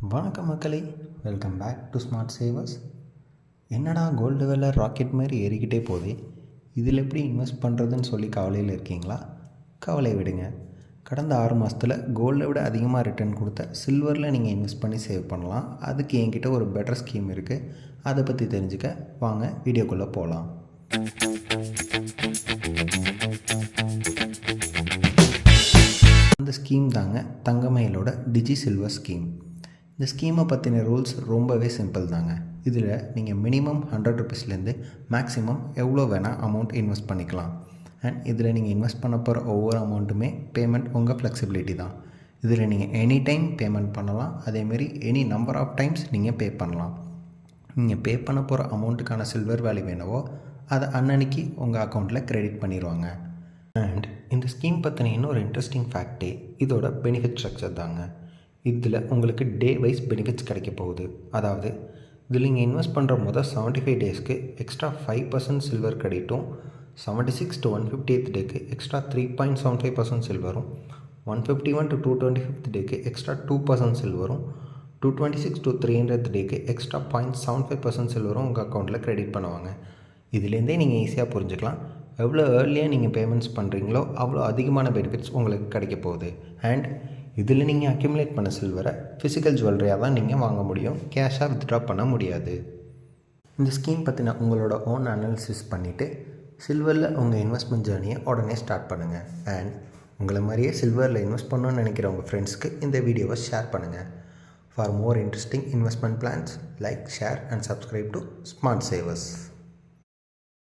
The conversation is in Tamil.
வணக்கம் மக்களே, welcome back to smart savers. என்னடா கோல்டு விலை ராக்கெட் மாதிரி ஏறிக்கிட்டே போகுது, இதில் எப்படி இன்வெஸ்ட் பண்ணுறதுன்னு சொல்லி கவலையில் இருக்கீங்களா? கவலை விடுங்க. கடந்த 6 மாதத்தில் கோல்டை விட அதிகமாக ரிட்டர்ன் கொடுத்த சில்வரில் நீங்கள் இன்வெஸ்ட் பண்ணி சேவ் பண்ணலாம். அதுக்கு என்கிட்ட ஒரு பெட்டர் ஸ்கீம் இருக்குது. அதை பற்றி தெரிஞ்சுக்க வாங்க வீடியோக்குள்ளே போகலாம். அந்த ஸ்கீம் தாங்க தங்கமயிலோட டிஜி சில்வர் ஸ்கீம். இந்த ஸ்கீமை பற்றின ரூல்ஸ் ரொம்பவே சிம்பிள் தாங்க. இதில் நீங்கள் மினிமம் 100 ருபீஸ்லேருந்து மேக்ஸிமம் எவ்வளோ வேணால் அமௌண்ட் இன்வெஸ்ட் பண்ணிக்கலாம். அண்ட் இதில் நீங்கள் இன்வெஸ்ட் பண்ண போகிற ஒவ்வொரு அமௌண்ட்டுமே பேமெண்ட் உங்கள் ஃப்ளெக்சிபிலிட்டி தான். இதில் நீங்கள் எனி டைம் பேமெண்ட் பண்ணலாம். அதேமாரி எனி நம்பர் ஆஃப் டைம்ஸ் நீங்கள் பே பண்ணலாம். நீங்கள் பே பண்ண போகிற அமௌண்ட்டுக்கான சில்வர் வேல்யூ வேணவோ அதை அன்னன்னைக்கு உங்கள் அக்கௌண்ட்டில் கிரெடிட் பண்ணிடுவாங்க. அண்ட் இந்த ஸ்கீம் பற்றின இன்னொரு இன்ட்ரெஸ்டிங் ஃபேக்டே இதோட பெனிஃபிட் ஸ்ட்ரக்சர் தாங்க. இதில் உங்களுக்கு டே வைஸ் பெனிஃபிட்ஸ் கிடைக்க போகுது. அதாவது இதில் நீங்கள் இன்வெஸ்ட் பண்ணுற 75 டேஸ்க்கு எக்ஸ்ட்ரா 5% சில்வர் கிரெடிட்டும், 76 to 158th டேக்கு எக்ஸ்ட்ரா 3.75% சில்வரும், 151 to 225th டேக்கு எக்ஸ்ட்ரா 2% சில்வரும், 226 to 300th டேக்கு எக்ஸ்ட்ரா 0.75% சில்வரும் உங்கள் அக்கௌண்ட்டில் கிரெடிட் பண்ணுவாங்க. இதுலேருந்தே நீங்கள் ஈஸியாக புரிஞ்சுக்கலாம், எவ்வளோ ஏர்லியாக நீங்கள் பேமெண்ட்ஸ் பண்ணுறீங்களோ அவ்வளோ அதிகமான பெனிஃபிட்ஸ் உங்களுக்கு கிடைக்க போகுது. அண்ட் இதில் நீங்கள் அக்யூமுலேட் பண்ண சில்வரை ஃபிசிக்கல் ஜுவல்லரியாக தான் நீங்கள் வாங்க முடியும், கேஷாக வித்ட்ரா பண்ண முடியாது. இந்த ஸ்கீம் பற்றின உங்களோட ஓன் அனாலிசிஸ் பண்ணிவிட்டு சில்வரில் உங்கள் இன்வெஸ்ட்மெண்ட் ஜேர்னியை உடனே ஸ்டார்ட் பண்ணுங்கள். அண்ட் உங்களை மாதிரியே சில்வரில் இன்வெஸ்ட் பண்ணணும்னு நினைக்கிற உங்கள் ஃப்ரெண்ட்ஸ்க்கு இந்த வீடியோவை ஷேர் பண்ணுங்கள். For more interesting investment plans, like, share and subscribe to smart savers.